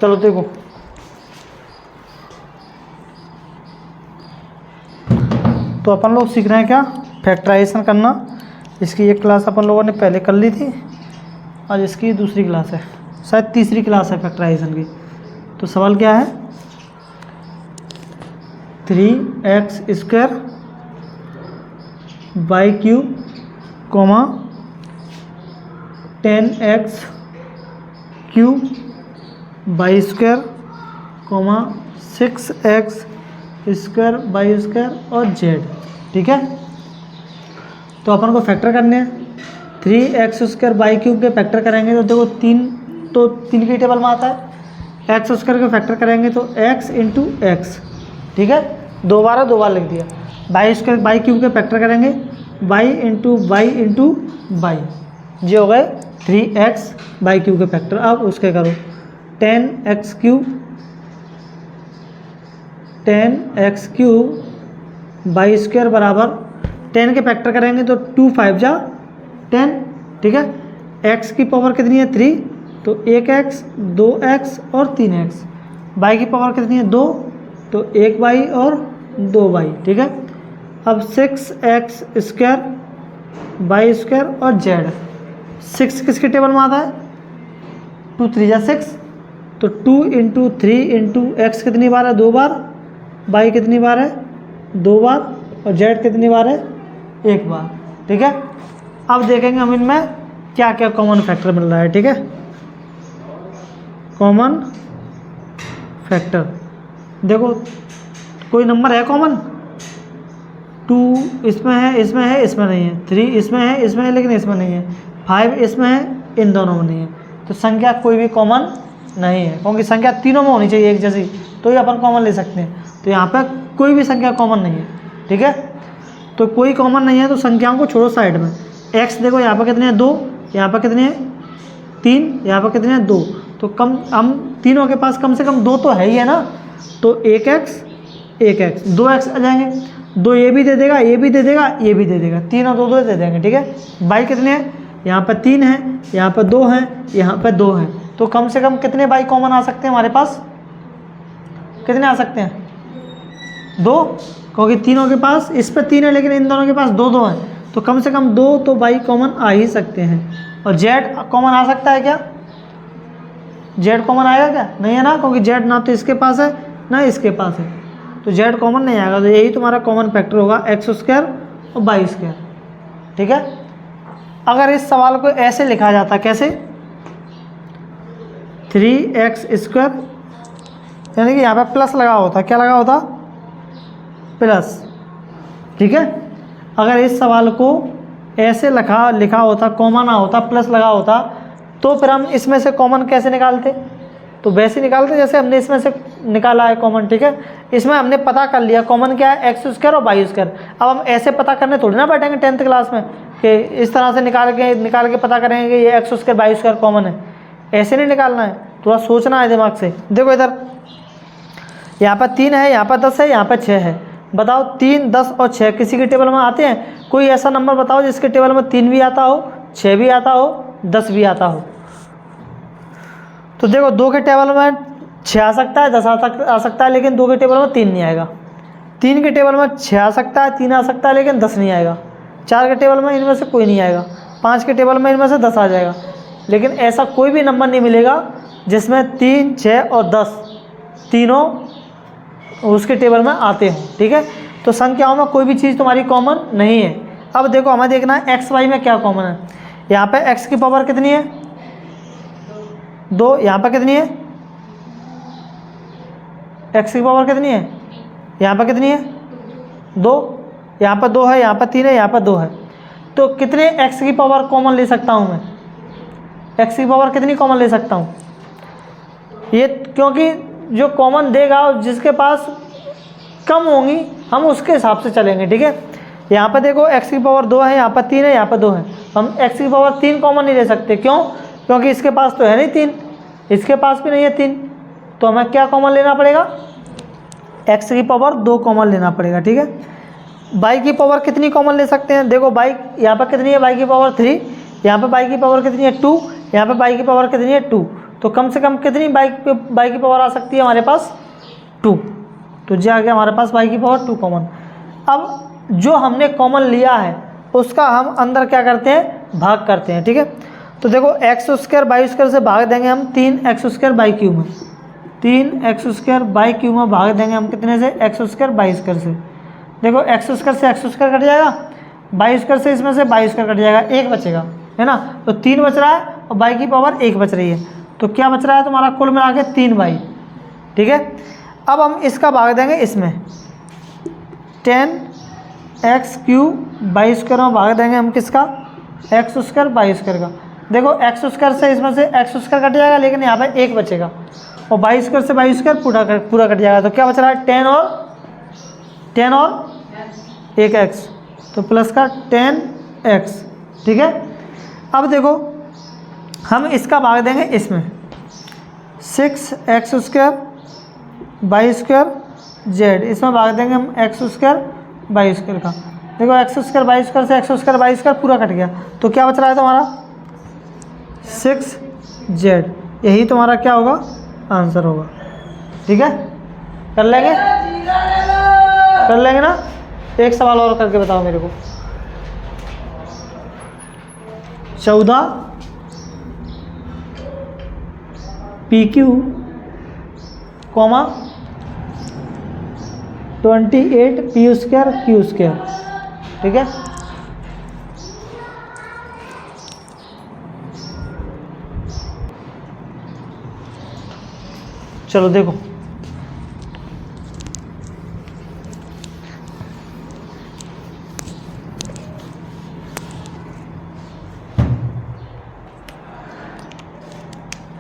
चलो देखो, तो अपन लोग सीख रहे हैं क्या, फैक्टराइजेशन करना। इसकी एक क्लास अपन लोगों ने पहले कर ली थी, आज इसकी दूसरी क्लास है, शायद तीसरी क्लास है फैक्टराइजेशन की। तो सवाल क्या है, 3x² by cube comma 10x³ by square comma 6x² by square और z। ठीक है, तो अपन को फैक्टर करने हैं। 3x² बाई क्यूब के फैक्टर करेंगे तो देखो 3 की टेबल में आता है। x² के फैक्टर करेंगे तो x इंटू एक्स, ठीक है, दो बार लिख दिया। बाई क्यूब के फैक्टर करेंगे by into by into by, ये हो गए 3x बाई क्यूब के फैक्टर। अब उसके करो 10x³ बाई स्क्वायर बराबर 10 के फैक्टर करेंगे तो 2 5 जा 10, ठीक है। x की पावर कितनी है 3, तो 1x 2x और 3x। बाई की पावर कितनी है 2, तो 1 बाई और 2 बाई, ठीक है। अब 6x² बाई स्क्वायर और z। 6 किसके टेबल में आता है, 2 3 जा 6, तो 2 इंटू 3 इंटू एक्स कितनी बार है 2 बार, बाई कितनी बार है 2 बार और z कितनी बार है 1 बार, ठीक है। अब देखेंगे हम इनमें क्या क्या कॉमन फैक्टर मिल रहा है, ठीक है। कॉमन फैक्टर देखो, कोई नंबर है कॉमन, 2 इसमें है, इसमें है, इसमें नहीं है, 3 इसमें है लेकिन इसमें नहीं है, 5 इसमें है, इन दोनों में नहीं है। तो संख्या कोई भी कॉमन नहीं है, क्योंकि संख्या तीनों में होनी चाहिए एक जैसी, तो ही अपन कॉमन ले सकते हैं। तो यहाँ पे कोई भी संख्या कॉमन नहीं है, ठीक है। तो कोई कॉमन नहीं है तो संख्याओं को छोड़ो साइड में। x देखो यहाँ पर कितने हैं 2, यहाँ पर कितने हैं 3, यहाँ पर कितने हैं 2, तो कम हम तीनों के पास कम से कम 2 तो है ही है ना। तो 1x 2x आ जाएंगे, 2 ये भी दे देगा, ये भी दे देगा, ये भी दे देगा, तीनों 2 2 दे देंगे, ठीक है। बाई कितने हैं, यहाँ पर 3 है, यहाँ पर 2 है, यहाँ पर 2 है, तो कम से कम कितने बाई कॉमन आ सकते हैं हमारे पास, कितने आ सकते हैं 2, क्योंकि तीनों के पास, इस पर 3 है लेकिन इन दोनों के पास 2 2 है, तो कम से कम 2 तो बाई कॉमन आ ही सकते हैं। और z कॉमन आ सकता है क्या, z कॉमन आएगा क्या, नहीं है ना, क्योंकि z ना तो इसके पास है ना इसके पास है, तो z कॉमन नहीं आएगा। तो यही तुम्हारा कॉमन फैक्टर होगा x² और बाई स्क्वायर, ठीक है। अगर इस सवाल को ऐसे लिखा जाता, कैसे, 3x², यानी कि यहाँ पे प्लस लगा होता, क्या लगा होता, प्लस, ठीक है। अगर इस सवाल को ऐसे लिखा होता, कॉमन ना होता, प्लस लगा होता, तो फिर हम इसमें से कॉमन कैसे निकालते, तो वैसे निकालते जैसे हमने इसमें से निकाला है कॉमन, ठीक है। इसमें हमने पता कर लिया कॉमन क्या है, x² और बाई स्क्वायर। अब हम ऐसे पता करने थोड़ी ना बैठेंगे 10th क्लास में कि इस तरह से निकाल के पता करेंगे कि ये x² बाई स्क्वायर कॉमन है, ऐसे नहीं निकालना है, थोड़ा सोचना है दिमाग से। देखो इधर यहाँ पर 3 है, यहाँ पर 10 है, यहाँ पर 6 है, बताओ 3 10 और 6 किसी के टेबल में आते हैं, कोई ऐसा नंबर बताओ जिसके टेबल में 3 भी आता हो, 6 भी आता हो, 10 भी आता हो। तो देखो 2 के टेबल में 6 आ सकता है, 10 आ सकता है, लेकिन 2 के टेबल में 3 नहीं आएगा। 3 के टेबल में 6 आ सकता है, 3 आ सकता है, लेकिन 10 नहीं आएगा। 4 के टेबल में इनमें से कोई नहीं आएगा। 5 के टेबल में इनमें से 10 आ जाएगा, लेकिन ऐसा कोई भी नंबर नहीं मिलेगा जिसमें 3 6 और 10 तीनों उसके टेबल में आते हों, ठीक है। तो संख्याओं में कोई भी चीज़ तुम्हारी कॉमन नहीं है। अब देखो हमें देखना है एक्स वाई में क्या कॉमन है। यहाँ पे x की पावर कितनी है 2, यहाँ पर कितनी है x की पावर कितनी है, यहाँ पर कितनी है 2, यहाँ पर 2 है, यहाँ पर 3 है, यहाँ पर 2 है। तो कितने x की पावर कॉमन ले सकता हूँ मैं, x की पावर कितनी कॉमन ले सकता हूँ ये, क्योंकि जो कॉमन देगा जिसके पास कम होंगी हम उसके हिसाब से चलेंगे, ठीक है। यहाँ पर देखो x की पावर 2 है, यहाँ पर 3 है, यहाँ पर 2 है, हम x की पावर 3 कॉमन नहीं ले सकते। क्यों, क्योंकि इसके पास तो है नहीं 3, इसके पास भी नहीं है 3, तो हमें क्या कॉमन लेना पड़ेगा, x की पावर 2 कॉमन लेना पड़ेगा, ठीक है। y की पावर कितनी कॉमन ले सकते हैं, देखो y यहाँ पर कितनी है, y की पावर 3, यहाँ पर y की पावर कितनी है 2, यहाँ पर y की पावर कितनी है 2, तो कम से कम कितनी बाई की पावर आ सकती है हमारे पास 2। तो जो आ गया हमारे पास बाई की पावर 2 कॉमन। अब जो हमने कॉमन लिया है उसका हम अंदर क्या करते हैं, भाग करते हैं। ठीक है, तो देखो एक्स स्क्वायर बाई स्क्वायर से भाग देंगे हम 3x स्क्वायर बाई क्यूब में, 3x स्क्वायर बाई क्यूब में भाग देंगे हम कितने से, एक्स स्क्वायर बाई स्क्वायर से। देखो एक्स स्क्वायर से एक्स स्क्वायर कट जाएगा, बाई स्क्वायर से इसमें से बाई स्क्वायर कट जाएगा, 1 बचेगा, है ना। तो 3 बच रहा है और बाई की पावर 1 बच रही है, तो क्या बच रहा है तुम्हारा कुल मिला के 3 बाई। ठीक है, अब हम इसका भाग देंगे इसमें 10x क्यूब बाई स्क्वायर में भाग देंगे हम किसका, एक्स स्क्वायर बाई स्क्वायर का। देखो एक्स स्क्वायर से इसमें से एक्स स्क्वायर कट जाएगा, लेकिन यहाँ पे 1 बचेगा, और बाई स्क्वायर से बाई स्क्वायर पूरा कट जाएगा। तो क्या बच रहा है 10 और 1x, तो प्लस का 10x। ठीक है, अब देखो हम इसका भाग देंगे इसमें 6x square by square Z, इसमें भाग देंगे हम एक्स स्क्वायर बाई स्क्वायर का। देखो एक्स स्क्वायर बाई स्क्वायर से एक्स स्क्वायर बाई स्क्वायर पूरा कट गया, तो क्या बच रहा है तुम्हारा 6z। यही तुम्हारा क्या होगा, आंसर होगा। ठीक है, कर लेंगे ना। एक सवाल और करके बताओ मेरे को। 14 PQ, 28 P square Q square. ठीक है, चलो देखो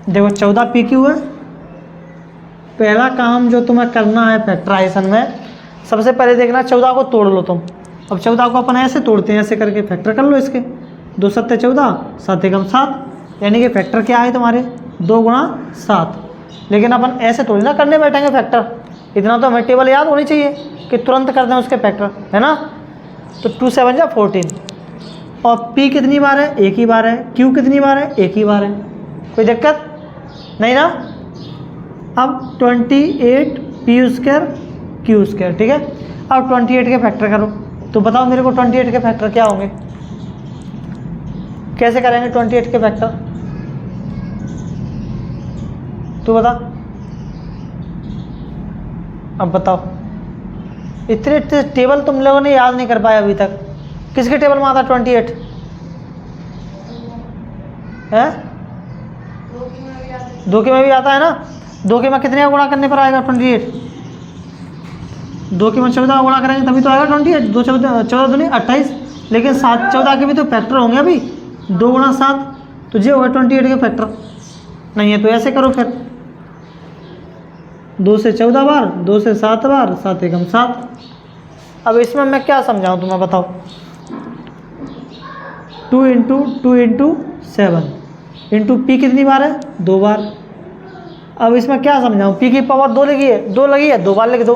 देखो 14 PQ है। पहला काम जो तुम्हें करना है फैक्टराइजेशन में, सबसे पहले देखना 14 को तोड़ लो तुम। अब 14 को अपन ऐसे तोड़ते हैं, ऐसे करके फैक्टर कर लो इसके, 2 सत्ते 14, 7 एकम 7, यानी कि फैक्टर क्या है तुम्हारे 2 गुणा 7। लेकिन अपन ऐसे थोड़ी ना करने बैठेंगे फैक्टर, इतना तो हमें टेबल याद होनी चाहिए कि तुरंत कर दें उसके फैक्टर, है ना। तो 2 7 जा 14, और P कितनी बार है, एक ही बार है, Q कितनी बार है, एक ही बार है, कोई दिक्कत नहीं ना। अब 28 P स्क्वायर Q स्क्वायर। ठीक है, अब 28 के फैक्टर करो, तो बताओ मेरे को 28 के फैक्टर क्या होंगे, कैसे करेंगे 28 के फैक्टर, तू बता। अब बताओ, इतने टेबल तुम लोगों ने याद नहीं कर पाए अभी तक। किसके टेबल में आता 28 है, 2 के में भी आता है ना। 2 के में कितने का गुणा करने पर आएगा 28, 2 के में 14 गुणा करेंगे तभी तो आएगा 28, 2 14 दूनी 28, लेकिन 7 14 के भी तो फैक्टर होंगे अभी, 2 गुणा 7, तो ये होगा 28 के फैक्टर नहीं है। तो ऐसे करो फिर, 2 से 14 बार, 2 से 7 बार, 7 एकम 7। अब इसमें मैं क्या समझाऊं तुम्हें बताओ, 2 इंटू 7 इंटू P कितनी बार है, 2 बार। अब इसमें क्या समझाऊं, P की पावर 2 लगी है, 2 बार लिख दो,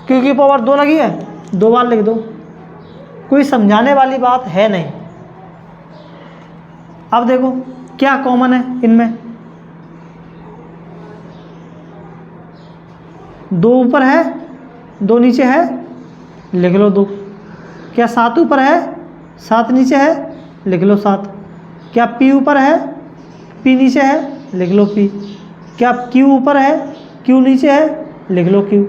Q की पावर 2 लगी है, 2 बार लिख दो, कोई समझाने वाली बात है नहीं। अब देखो क्या कॉमन है इनमें, 2 ऊपर है 2 नीचे है, लिख लो 2। क्या 7 ऊपर है 7 नीचे है, लिख लो 7। क्या P ऊपर है P नीचे है, लिख लो P। क्या Q ऊपर है Q नीचे है, लिख लो Q।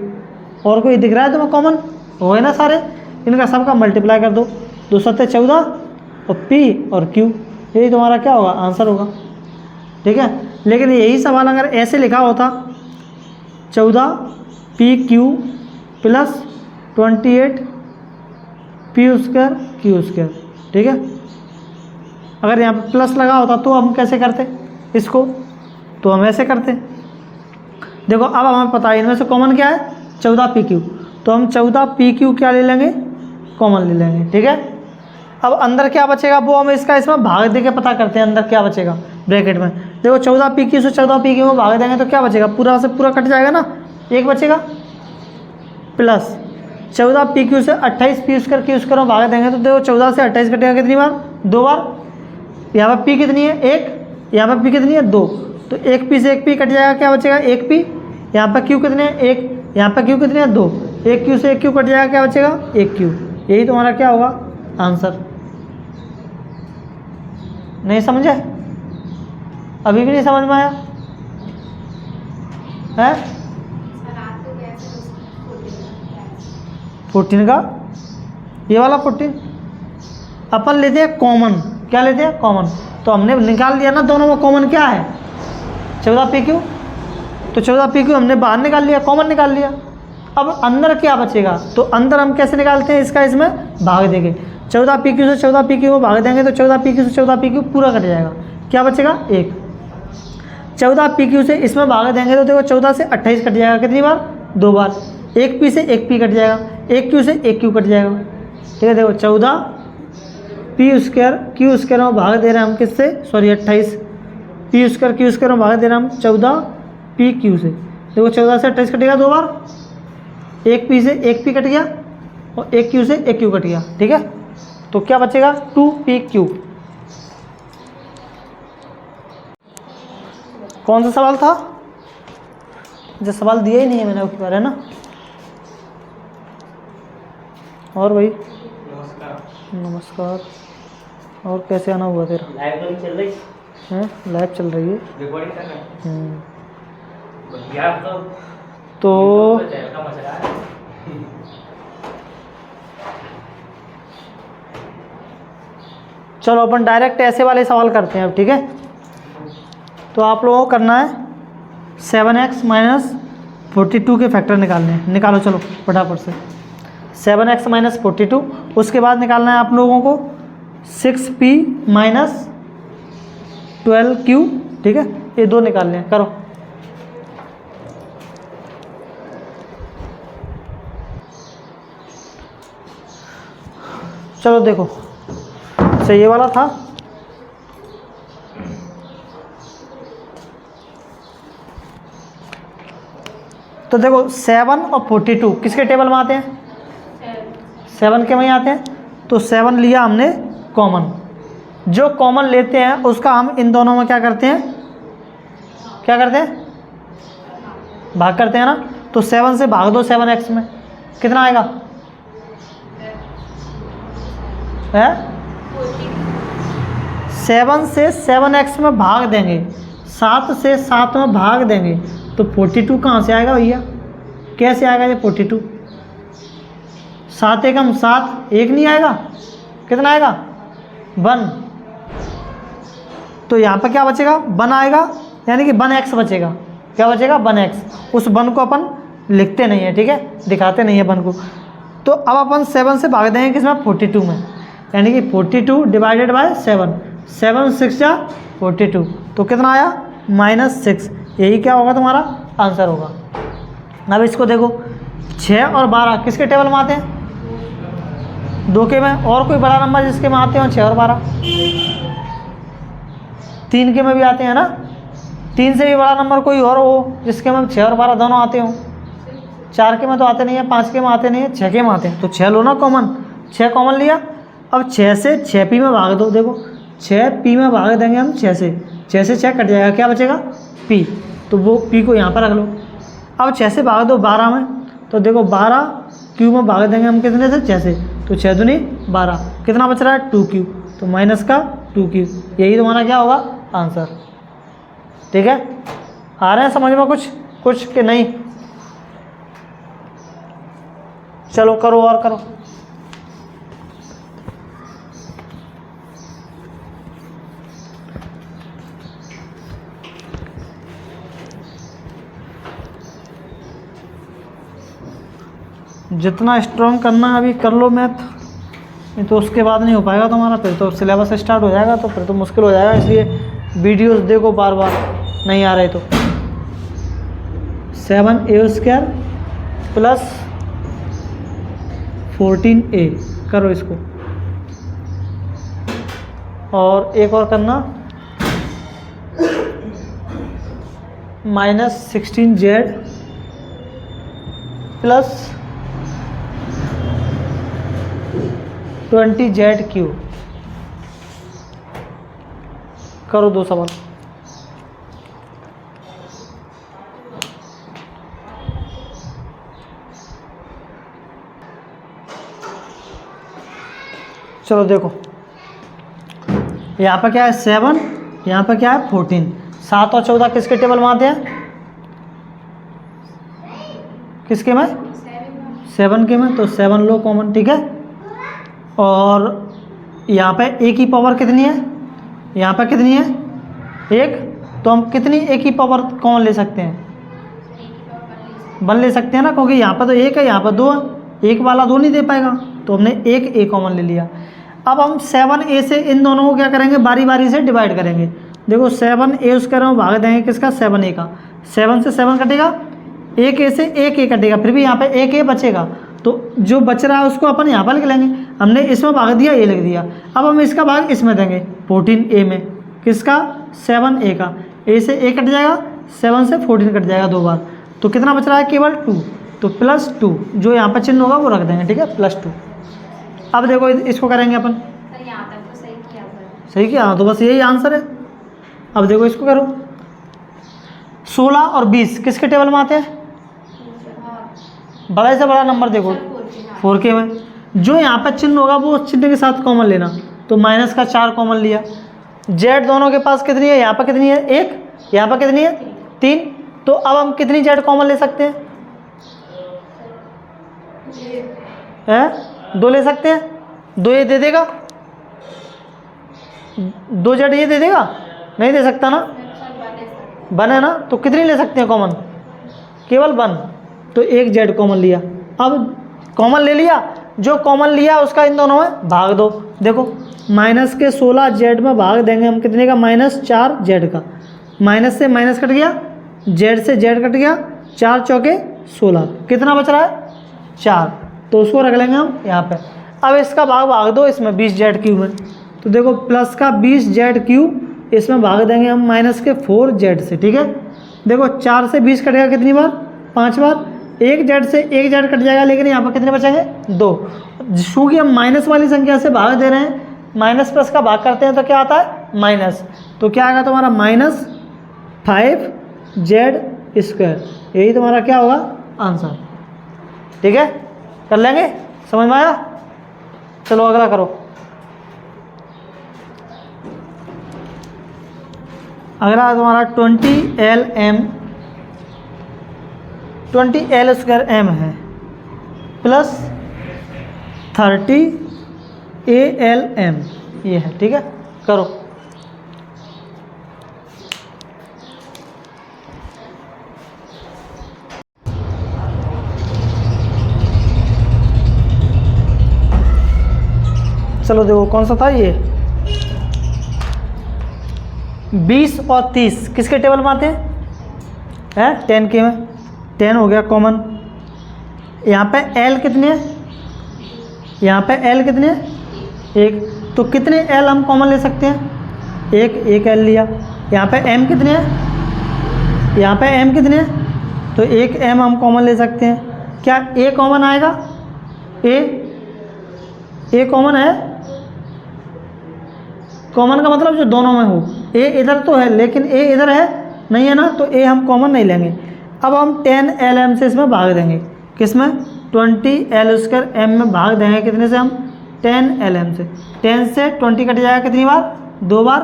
और कोई दिख रहा है तुम्हें कॉमन, हो है ना सारे, इनका सबका मल्टीप्लाई कर दो, 2 सत्ते 14 और P और Q, यही तुम्हारा क्या होगा, आंसर होगा। ठीक है, लेकिन यही सवाल अगर ऐसे लिखा होता 14 PQ plus 28 P square Q square. ठीक है, अगर यहाँ पे प्लस लगा होता तो हम कैसे करते इसको, तो हम ऐसे करते। देखो अब हमें पता है इनमें से कॉमन क्या है 14 PQ, तो हम 14 PQ क्या ले लेंगे, कॉमन ले लेंगे। ठीक है, अब अंदर क्या बचेगा वो हम इसका इसमें भाग दे के पता करते हैं, अंदर क्या बचेगा ब्रैकेट में। देखो 14 PQ से 14 PQ में भाग देंगे तो क्या बचेगा, पूरा से पूरा कट जाएगा ना, 1 बचेगा, प्लस 14 PQ से 28 P स्क्वायर Q स्क्वायर में भाग देंगे तो देखो 14 से 28 कटेगा कितनी बार, 2 बार। यहाँ पर P कितनी है 1, यहाँ पर P कितनी है 2, तो एक पी से एक पी कट जाएगा, क्या बचेगा एक पी। यहाँ पर क्यू कितने हैं एक, यहाँ पर क्यू कितने हैं दो, एक क्यू से एक क्यू कट जाएगा, क्या बचेगा एक क्यू। यही तुम्हारा क्या होगा आंसर। नहीं समझे, अभी भी नहीं समझ में आया है। 14 का ये वाला 14 अपन लेते हैं कॉमन, क्या लेते हैं कॉमन। तो हमने निकाल दिया ना दोनों में कॉमन क्या है 14 पी क्यू, तो 14 पी क्यू हमने बाहर निकाल लिया, कॉमन निकाल लिया। अब अंदर क्या बचेगा, तो अंदर हम कैसे निकालते हैं इसका, इसमें भाग देंगे। 14 पी क्यू से 14 पी क्यू को भाग देंगे तो 14 पी क्यू से 14 पी क्यू पूरा कट जाएगा, क्या बचेगा एक। 14 पी क्यू से इसमें भाग देंगे तो देखो 14 से 28 कट जाएगा, कितनी बार दो बार। एक पी से एक पी कट जाएगा, एक क्यू से एक क्यू कट जाएगा, ठीक है। देखो 14 पी स्क्वायर क्यू स्क्वायर में भाग दे रहे हैं हम किससे, sorry 28 P square Q square में भाग दे रहे हैं हम 14 पी क्यू से। देखो 14 से 28 कटेगा दो बार, एक पी से एक पी कट गया और एक क्यू से एक क्यू कट गया, ठीक है। तो क्या बचेगा 2 पी क्यू। कौन सा सवाल था, जो सवाल दिया ही नहीं है मैंने उसके बारे, है ना। और भाई नमस्कार, और कैसे आना हुआ तेरा, लाइव तो चल रही है, लाइव चल रही है, रिकॉर्डिंग कर रहे हैं बढ़िया। तो का मसला है। चलो अपन डायरेक्ट ऐसे वाले सवाल करते हैं अब, ठीक है। तो आप लोगों को करना है 7x माइनस 42 के फैक्टर निकालने हैं, निकालो चलो फटाफट से। 7x माइनस 42, उसके बाद निकालना है आप लोगों को 6p माइनस 12q, ठीक है। ये दो निकालने हैं, करो। चलो देखो, अच्छा ये वाला था, तो देखो 7 और 42 किसके टेबल में आते हैं, 7 के में ही आते हैं। तो 7 लिया हमने कॉमन, जो कॉमन लेते हैं उसका हम इन दोनों में क्या करते हैं, क्या करते हैं भाग करते हैं ना। तो 7 से भाग दो 7x में, कितना आएगा है, 7 से 7x में भाग देंगे, 7 से 7 में भाग देंगे तो 42 कहाँ से आएगा भैया, कैसे आएगा ये 42, 7 एकम 7, एक नहीं आएगा, कितना आएगा 1। तो यहाँ पर क्या बचेगा 1 आएगा, यानी कि 1x बचेगा, क्या बचेगा 1x। उस 1 को अपन लिखते नहीं है, ठीक है, दिखाते नहीं है 1 को। तो अब अपन 7 से भाग देंगे किसमें 42 में, यानी कि 42 डिवाइडेड बाय 7, 7 6 जा 42, तो कितना आया -6। यही क्या होगा तुम्हारा आंसर होगा। अब इसको देखो 6 और 12 किसके टेबल में आते हैं, 2 के में। और कोई बड़ा नंबर जिसके में आते हो 6 और 12, 3 के में भी आते हैं ना, 3 से भी बड़ा नंबर कोई और हो जिसके में 6 और 12 दोनों आते हो। 4 के में तो आते नहीं है, 5 के में आते नहीं है, 6 के में आते हैं। तो 6 लो ना कॉमन, 6 कॉमन लिया। अब 6 से 6p में भाग दो, देखो 6p में भाग देंगे हम 6 से 6 कट जाएगा, क्या बचेगा p, तो वो p को यहाँ पर रख लो। अब 6 से भाग दो 12 में, तो देखो 12 q में भाग देंगे हम कितने से 6 से, तो 6 दूनी 12, कितना बच रहा है 2q, तो माइनस का 2q। यही तुम्हारा क्या होगा आंसर, ठीक है। आ रहे हैं समझ में कुछ कि नहीं, चलो करो और करो। जितना स्ट्रॉन्ग करना है अभी कर लो मैथ, नहीं तो उसके बाद नहीं हो पाएगा तुम्हारा, फिर तो सिलेबस स्टार्ट हो जाएगा तो फिर तो मुश्किल हो जाएगा। इसलिए वीडियोस देखो बार बार, नहीं आ रहे तो। 7a² प्लस 14a, करो इसको। और एक और करना -16z प्लस 20z3, करो 2 सवाल। चलो देखो, यहाँ पर क्या है 7, यहाँ पर क्या है 14। 7 और 14 किसके टेबल में आते हैं? किसके में? 7 के में। तो 7 लो कॉमन, ठीक है। और यहाँ पे a की पावर कितनी है? यहाँ पर कितनी है? 1। तो हम कितनी a की पावर कॉमन ले सकते हैं? 1 ले सकते हैं ना, क्योंकि यहाँ पर तो 1 है, यहाँ पर 2 है, 1 वाला 2 नहीं दे पाएगा, तो हमने 1 a कॉमन ले लिया। अब हम 7a से इन दोनों को क्या करेंगे? बारी बारी से डिवाइड करेंगे। देखो 7a उसके में भाग देंगे किसका? 7a का। 7 से 7 कटेगा, 1a से 1a कटेगा, फिर भी यहाँ पे 1a बचेगा, तो जो बच रहा है उसको अपन यहाँ पर लिख लेंगे। हमने इसमें भाग दिया, ये लिख दिया। अब हम इसका भाग इसमें देंगे 14a में। किसका? 7a का। a से a कट जाएगा, 7 से 14 कट जाएगा 2 बार, तो कितना बच रहा है? केवल 2। तो +2 जो यहाँ पर चिन्ह होगा वो रख देंगे, ठीक है, +2। अब देखो इसको करेंगे अपन। सर यहाँ तक तो सही किया सर। सही किया, तो बस यही आंसर है। अब देखो इसको करो, 16 और 20 किसके टेबल में आते हैं? बड़ा से बड़ा नंबर देखो 4k में। जो यहाँ पर चिन्ह होगा वो उस चिन्ह के साथ कॉमन लेना, तो माइनस का 4 कॉमन लिया। जेड दोनों के पास कितनी है? यहाँ पर कितनी है? 1। यहाँ पर कितनी है? 3। तो अब हम कितनी जेड कॉमन ले सकते हैं? 2 ले सकते हैं। 2 ये दे देगा? 2 जेड ये दे देगा? नहीं दे सकता ना, 1 है ना, तो कितनी ले सकते हैं कॉमन? केवल 1। तो 1 जेड कॉमन लिया। अब कॉमन ले लिया, जो कॉमन लिया उसका इन दोनों में भाग दो। देखो माइनस के 16 जेड में भाग देंगे हम कितने का? -4 जेड का। माइनस से माइनस कट गया, जेड से जेड कट गया, 4 चौके 16, कितना बच रहा है? 4। तो उसको रख लेंगे हम यहाँ पे। अब इसका भाग दो इसमें 20 जेड क्यू में। तो देखो प्लस का 20 जेड क्यू, इसमें भाग देंगे हम माइनस के 4 जेड से, ठीक है। देखो 4 से 20 कटेगा कितनी बार? 5 बार। 1 जेड से 1 जेड कट जाएगा, लेकिन यहाँ पर कितने बचेंगे? 2। चूँकि हम माइनस वाली संख्या से भाग दे रहे हैं, माइनस प्लस का भाग करते हैं तो क्या आता है? माइनस। तो क्या आएगा तुम्हारा? -5 जेड स्क्वायर। यही तुम्हारा क्या होगा? आंसर, ठीक है। कर लेंगे, समझ में आया? चलो अगला करो। अगला तुम्हारा 20L स्क्वायर m है प्लस 30ALm, ये है, ठीक है। करो। चलो देखो कौन सा था ये? 20 और 30 किसके टेबल में आते हैं? 10 के में। 10 हो गया कॉमन। यहाँ पे L कितने हैं? यहाँ पे L कितने हैं? 1। तो कितने L हम कॉमन ले सकते हैं? 1 L लिया। यहाँ पे M कितने हैं? यहाँ पे M कितने हैं? तो 1 M हम कॉमन ले सकते हैं। क्या A कॉमन आएगा? A कॉमन है? कॉमन का मतलब जो दोनों में हो। A इधर तो है, लेकिन A इधर है नहीं है ना, तो A हम कॉमन नहीं लेंगे। अब हम 10Lm से इसमें भाग देंगे। किसमें? 20L स्क्वायर m में भाग देंगे कितने से? हम 10Lm से। 10 से 20 कट जाएगा कितनी बार? 2 बार।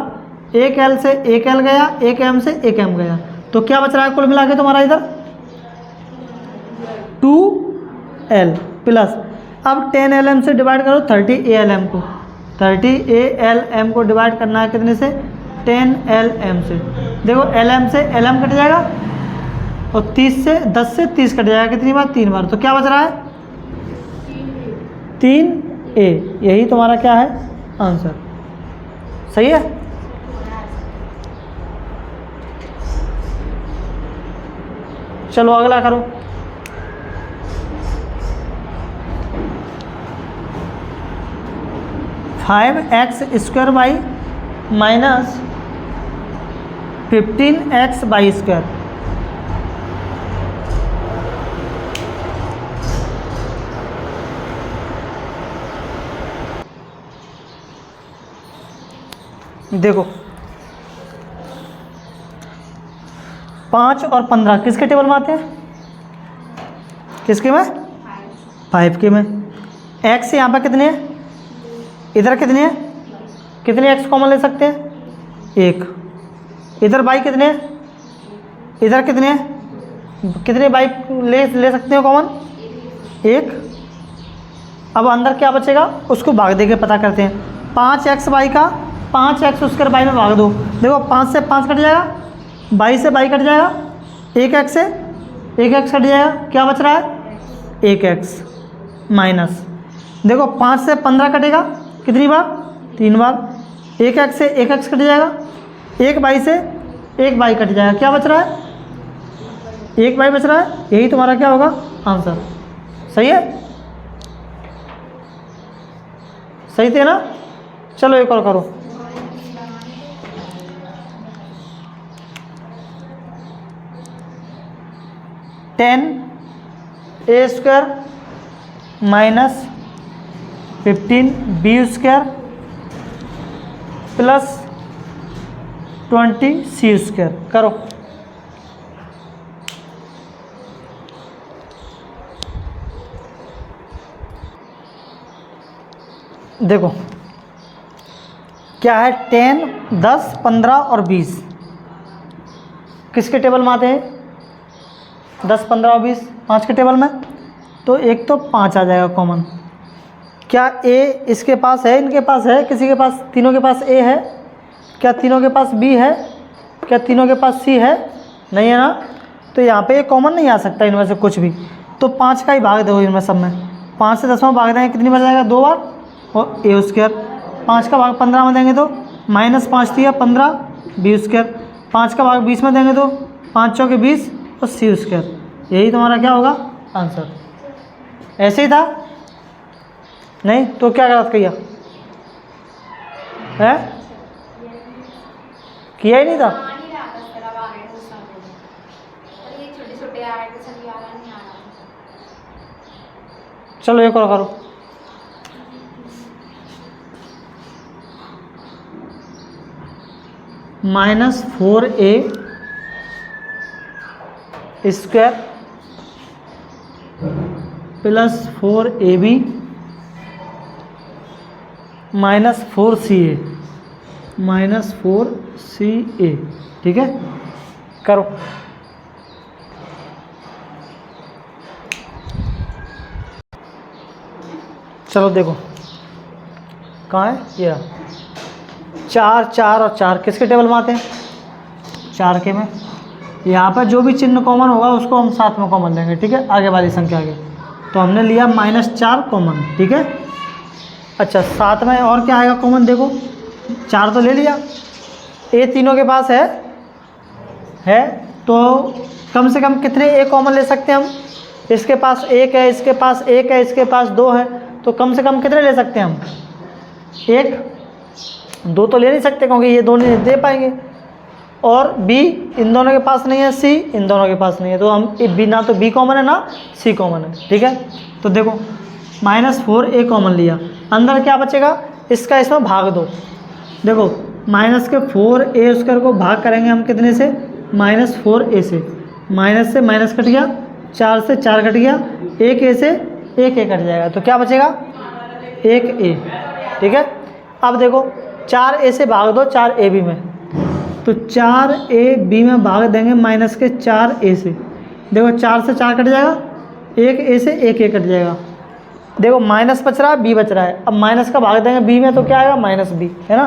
1 L से 1 L गया, 1 M से 1 M गया, तो क्या बच रहा है कुल मिला के तुम्हारा इधर? 2L प्लस, अब 10Lm से डिवाइड करो 30ALm को। 30ALm को डिवाइड करना है कितने से? 10Lm से। देखो Lm से Lm कट जाएगा, और 10 से 30 कट जाएगा कितनी बार? 3 बार। तो क्या बच रहा है? 3A। यही तुम्हारा क्या है? आंसर। सही है। चलो अगला करो। (5x² by -15x by square) देखो 5 और 15 किसके टेबल में आते हैं? किसके में? 5 के में। x यहाँ पर कितने हैं? इधर कितने हैं, कितने एक्स कॉमन ले सकते हैं, एक। इधर बाई कितने हैं, इधर कितने हैं, कितने बाई ले सकते हो कॉमन, एक। अब अंदर क्या बचेगा उसको भाग दे के पता करते हैं। 5x बाई का 5x स्क्वायर बाई में भाग दो। देखो 5 से 5 कट जाएगा, बाई से बाई कट जाएगा, 1x से 1x कट जाएगा, क्या बच रहा है 1x माइनस। देखो 5 से 15 कटेगा कितनी बार, 3 बार। 1x से 1x कट जाएगा, 1 बाई से 1 बाई कट जाएगा, क्या बच रहा है 1 बाई बच रहा है। यही तुम्हारा क्या होगा आंसर। सही है, सही थे ना। चलो एक और करो। Ten A square minus 15 B square plus 20 C square करो। देखो क्या है, 10, 10, 15 और 20 किसके टेबल में आते हैं, 10, 15 और 20 5 के टेबल में। तो एक तो 5 आ जाएगा कॉमन। क्या ए इसके पास है, इनके पास है, किसी के पास, तीनों के पास ए है, क्या तीनों के पास बी है, क्या तीनों के पास सी है, नहीं है ना। तो यहाँ पे कॉमन नहीं आ सकता इनमें से कुछ भी। तो 5 का ही भाग दो इनमें सब में। 5 से 10 में भाग देंगे कितनी बार जाएगा, 2 बार, और ए स्क्वायर। 5 का भाग 15 में देंगे तो -5 दिया 15 बी स्क्वायर। 5 का भाग 20 में देंगे तो 5 चौके 20 और सी स्क्वायर। यही तुम्हारा क्या होगा आंसर। ऐसे ही था, नहीं तो क्या गलत किया है, किया ही नहीं था। चलो एक और करो। -4a square plus 4ab -4ca ठीक है, करो। चलो देखो कहाँ है ये रहा। 4, 4 और 4 किसके टेबल में आते हैं, 4 के में। यहाँ पर जो भी चिन्ह कॉमन होगा उसको हम साथ में कॉमन लेंगे, ठीक है, आगे वाली संख्या आगे। तो हमने लिया -4 कॉमन, ठीक है। अच्छा साथ में और क्या आएगा कॉमन, देखो 4 तो ले लिया, ए तीनों के पास है तो कम से कम कितने ए कॉमन ले सकते हैं हम। इसके पास 1 है, इसके पास 1 है, इसके पास 2 है, तो कम से कम कितने ले सकते हैं हम, 1, 2 तो ले नहीं सकते क्योंकि ये दोनों नहीं दे पाएंगे। और बी इन दोनों के पास नहीं है, सी इन दोनों के पास नहीं है, तो हम बी ना तो बी कॉमन है ना सी कॉमन है, ठीक है। तो देखो -4a कॉमन लिया, अंदर क्या बचेगा, इसका इसमें भाग दो। देखो -4a स्क्वायर को भाग करेंगे हम कितने से, -4a से, माइनस से माइनस कट गया, 4 से 4 कट गया, 1a से 1a कट जाएगा, तो क्या बचेगा 1a, ठीक है। अब देखो 4a से भाग दो 4ab में, तो 4ab में भाग देंगे -4a से। देखो 4 से 4 कट जाएगा, 1a से 1a कट जाएगा। देखो माइनस बच रहा है, b बच रहा है, अब माइनस का भाग देंगे b में तो क्या आएगा -b, है ना।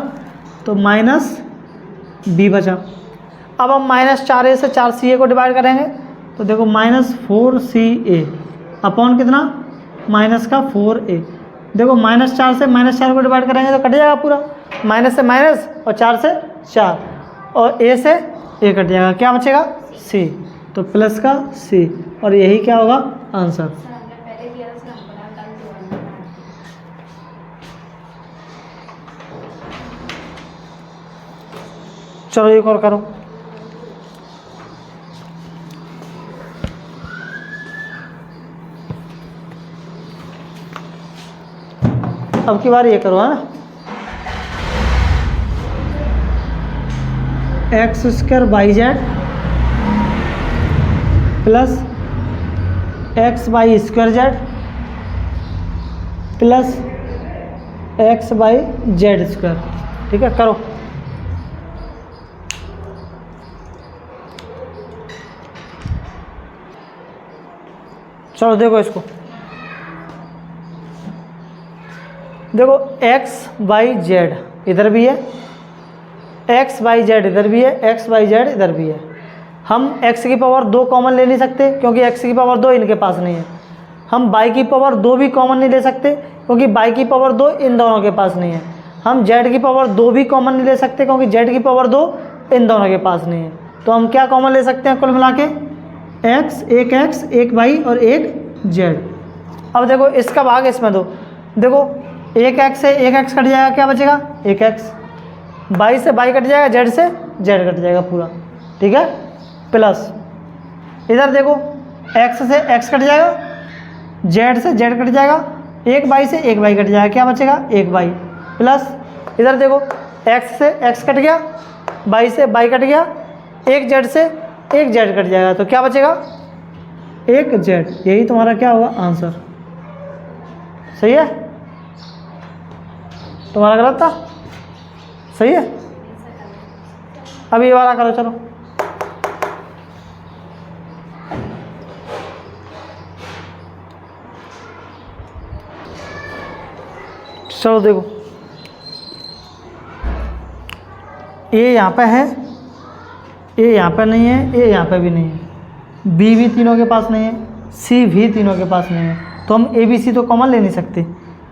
तो -b बचा। अब हम -4a से 4ca को डिवाइड करेंगे, तो देखो -4ca अपॉन कितना, -4a। देखो -4 से -4 को डिवाइड करेंगे तो कट जाएगा पूरा, माइनस से माइनस और 4 से 4, और a से a कट जाएगा, क्या बचेगा c, तो प्लस का c, और यही क्या होगा आंसर। चलो एक और करो। अब की बार ये करो, है ना। x² by Z plus x by square Z plus x by Z square. ठीक है, करो। चलो देखो इसको, देखो एक्स बाई जेड इधर भी है, एक्स बाई जेड इधर भी है, एक्स बाई जेड इधर भी है। हम x की पावर 2 कॉमन ले नहीं सकते क्योंकि x की पावर 2 इनके पास नहीं है। हम y की पावर 2 भी कॉमन नहीं ले सकते क्योंकि y की पावर 2 इन दोनों के पास नहीं है। हम z की पावर 2 भी कॉमन नहीं ले सकते क्योंकि z की पावर 2 इन दोनों के पास नहीं है। तो हम क्या कॉमन ले सकते हैं कुल मिला के? एक एक y और एक z। अब देखो इसका भाग इसमें दो, देखो एक x से एक x कट जाएगा, क्या बचेगा? एक x। y से y कट जाएगा, z से z कट जाएगा पूरा। ठीक है, प्लस इधर देखो x से x कट जाएगा, z से z कट जाएगा, एक y से एक y कट जाएगा, क्या बचेगा? एक y। प्लस इधर देखो x से x कट गया, y से y कट गया, एक z से एक z कट जाएगा, तो क्या बचेगा? एक z। यही तुम्हारा क्या होगा? आंसर। सही है? तुम्हारा गलत था? सही है। अब ये वाला करो, चलो। चलो देखो, ए यहाँ पे है, ए यहाँ पे नहीं है, ए यहाँ पे भी नहीं है, बी भी तीनों के पास नहीं है, सी भी तीनों के पास नहीं है, तो हम ए बी सी तो कॉमन ले नहीं सकते।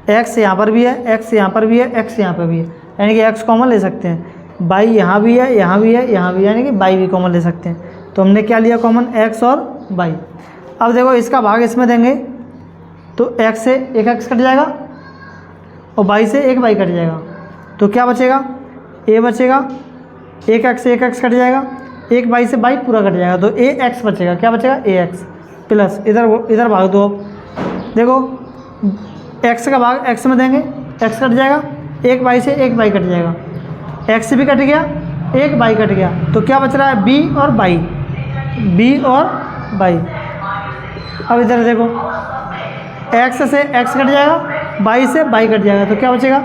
एक्स यहाँ पर भी है, एक्स यहाँ पर भी है, एक्स यहाँ पर भी है, यानी कि एक्स कॉमन ले सकते हैं। बाई यहाँ भी है, यहाँ भी है, यहाँ भी, यानी कि बाई भी कॉमन ले सकते हैं। तो हमने क्या लिया कॉमन? एक्स और बाई। अब देखो इसका भाग इसमें देंगे तो एक्स से एक एक्स कट जाएगा और बाई से एक बाई कट जाएगा, तो क्या बचेगा? ए बचेगा, एक एक्स से एक एक्स कट जाएगा, एक बाई से बाई पूरा कट जाएगा, तो ए एक्स बचेगा, क्या बचेगा? ए एक्स। प्लस इधर भाग दो। अब देखो एक्स का भाग एक्स में देंगे, एक्स कट जाएगा, एक बाई से एक बाई कट जाएगा, एक्स भी कट गया, एक बाई कट गया, तो क्या बच रहा है? बी और बाई, बी और बाई। अब इधर देखो एक्स से एक्स कट जाएगा, बाई से बाई कट जाएगा, तो क्या बचेगा?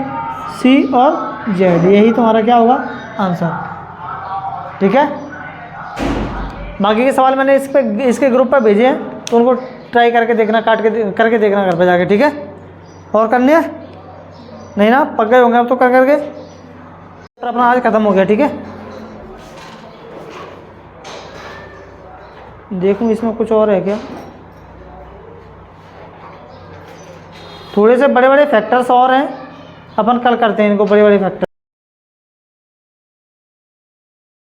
सी और जेड। यही तुम्हारा क्या होगा? आंसर। ठीक है, बाकी के सवाल मैंने इसके ग्रुप पर भेजे हैं, तो उनको ट्राई करके देखना, करके देखना घर पर जाके। ठीक है, और करनी है नहीं ना? पक गए होंगे अब तो कर करके। तो अपना आज ख़त्म हो गया। ठीक है, देखूँ इसमें कुछ और है क्या? थोड़े से बड़े बड़े फैक्टर्स और हैं, अपन कल करते हैं इनको, बड़े बड़े फैक्टर।